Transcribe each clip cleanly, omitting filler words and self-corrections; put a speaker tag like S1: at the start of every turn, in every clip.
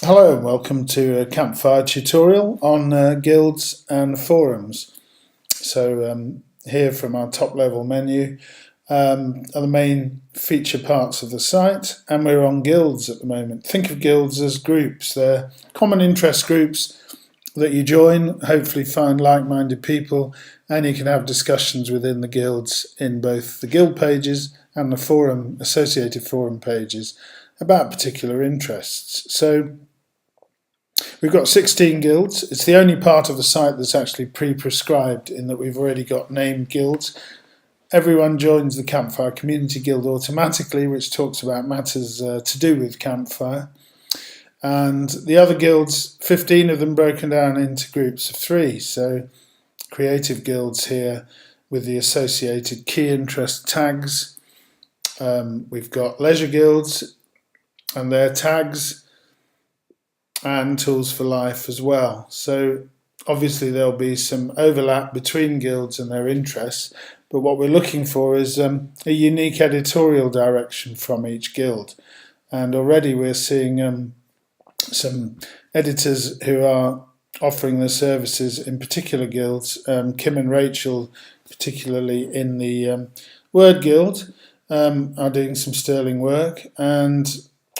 S1: Hello and welcome to a Campfire tutorial on guilds and forums. Here from our top level menu are the main feature parts of the site, and we're on guilds at the moment. Think of guilds as groups. They're common interest groups that you join, hopefully find like-minded people, and you can have discussions within the guilds in both the guild pages and the associated forum pages about particular interests. So we've got 16 guilds. It's the only part of the site that's actually pre-prescribed in that we've already got named guilds. Everyone joins the Campfire Community Guild automatically, which talks about matters to do with Campfire. And the other guilds, 15 of them broken down into groups of 3. So creative guilds here with the associated key interest tags. We've got leisure guilds and their tags, and tools for life as well. So obviously there'll be some overlap between guilds and their interests, but what we're looking for is a unique editorial direction from each guild. And already we're seeing some editors who are offering their services in particular guilds. Kim and Rachel, particularly in the Word Guild, are doing some sterling work, and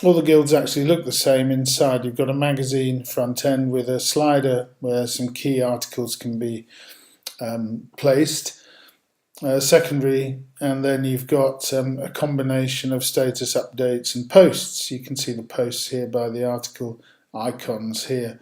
S1: all the guilds actually look the same inside. You've got a magazine front end with a slider where some key articles can be placed, secondary, and then you've got a combination of status updates and posts. You can see the posts here by the article icons here.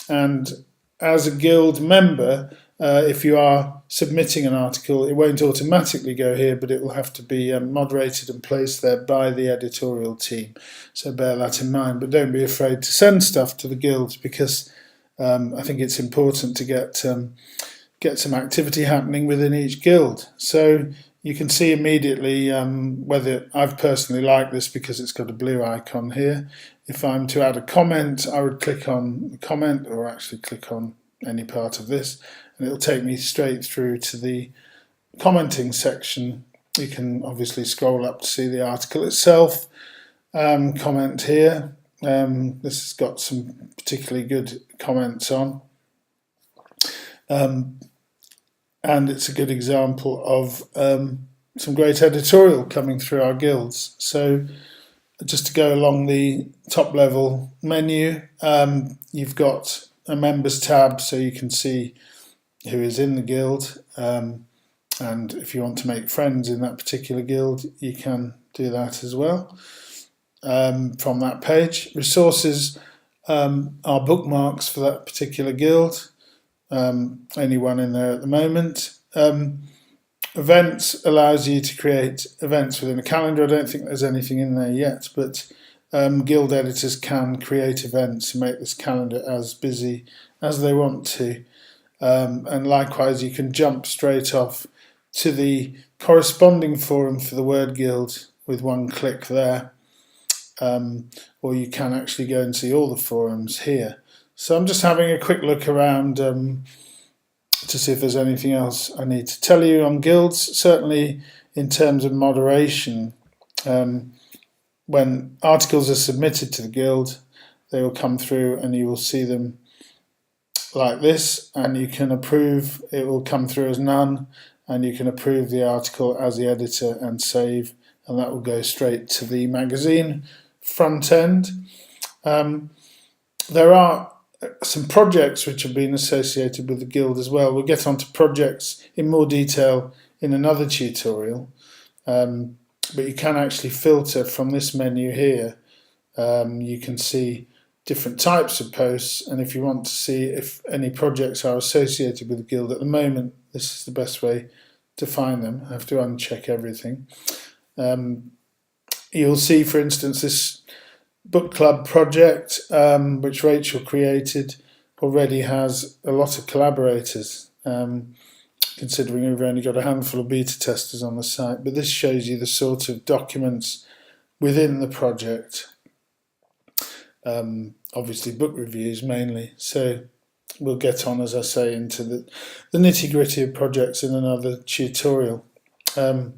S1: And as a guild member, if you are submitting an article, it won't automatically go here, but it will have to be moderated and placed there by the editorial team. So bear that in mind, but don't be afraid to send stuff to the guilds, because I think it's important to get some activity happening within each guild. So you can see immediately whether I've personally liked this because it's got a blue icon here. If I'm to add a comment, I would click on the comment, or actually click on any part of this, and it'll take me straight through to the commenting section. You can obviously scroll up to see the article itself. Comment here. This has got some particularly good comments on. And it's a good example of some great editorial coming through our guilds. So just to go along the top level menu, you've got a members tab, so you can see who is in the guild, and if you want to make friends in that particular guild, you can do that as well from that page. Resources are bookmarks for that particular guild, only one in there at the moment. Events allows you to create events within a calendar. I don't think there's anything in there yet, but guild editors can create events and make this calendar as busy as they want to. And likewise, you can jump straight off to the corresponding forum for the Word Guild with one click there, or you can actually go and see all the forums here. So I'm just having a quick look around to see if there's anything else I need to tell you on guilds. Certainly in terms of moderation, when articles are submitted to the guild, they will come through and you will see them like this, and you can approve. It will come through as none, and you can approve the article as the editor and save, and that will go straight to the magazine front end. There are some projects which have been associated with the guild as well. We'll get onto projects in more detail in another tutorial, but you can actually filter from this menu here. You can see different types of posts, and if you want to see if any projects are associated with the guild at the moment, this is the best way to find them. I have to uncheck everything. You'll see, for instance, this book club project, which Rachel created, already has a lot of collaborators, considering we've only got a handful of beta testers on the site. But this shows you the sort of documents within the project. Obviously book reviews mainly. So we'll get on, as I say, into the nitty-gritty of projects in another tutorial. But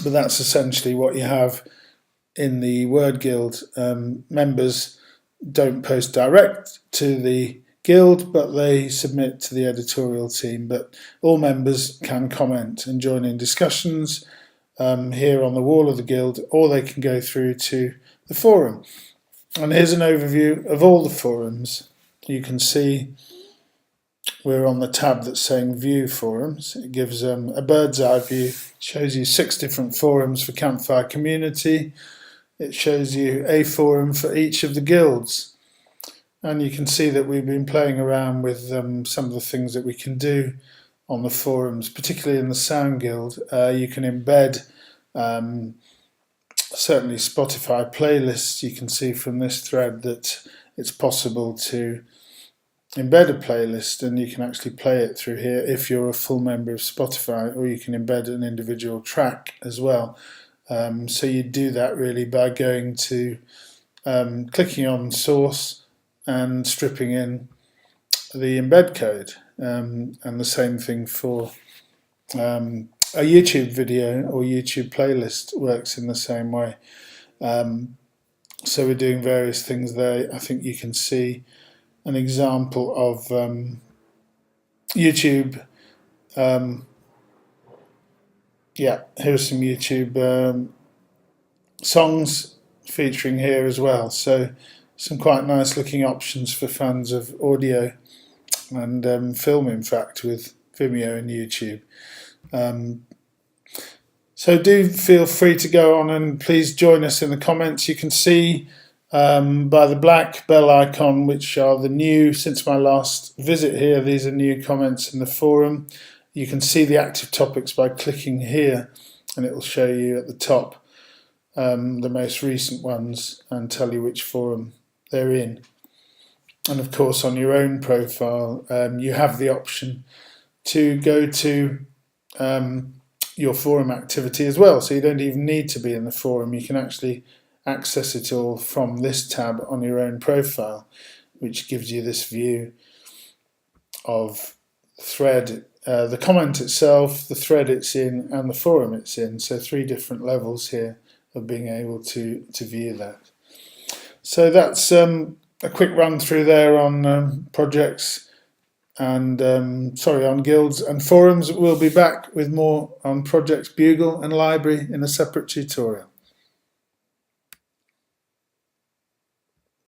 S1: that's essentially what you have in the Word Guild. Members don't post direct to the guild, but they submit to the editorial team. But all members can comment and join in discussions here on the wall of the guild, or they can go through to the forum. And here's an overview of all the forums. You can see we're on the tab that's saying View Forums. It gives a bird's eye view. It shows you 6 different forums for Campfire Community. It shows you a forum for each of the guilds. And you can see that we've been playing around with some of the things that we can do on the forums, particularly in the Sound Guild. You can embed certainly Spotify playlists. You can see from this thread that it's possible to embed a playlist, and you can actually play it through here if you're a full member of Spotify, or you can embed an individual track as well. So you do that really by going to clicking on source and stripping in the embed code, and the same thing for a YouTube video or YouTube playlist works in the same way. So we're doing various things there. I think you can see an example of YouTube. Yeah, here's some YouTube songs featuring here as well. So some quite nice looking options for fans of audio and film, in fact, with Vimeo and YouTube. So do feel free to go on and please join us in the comments. You can see by the black bell icon, which are the new, since my last visit here, these are new comments in the forum. You can see the active topics by clicking here, and it will show you at the top the most recent ones and tell you which forum they're in. And of course, on your own profile, you have the option to go to your forum activity as well. So you don't even need to be in the forum. You can actually access it all from this tab on your own profile, which gives you this view of the thread, the comment itself, the thread it's in, and the forum it's in. So 3 different levels here of being able to view that. So that's a quick run through there on projects and on guilds and forums. We'll be back with more on projects Bugle and Library in a separate tutorial.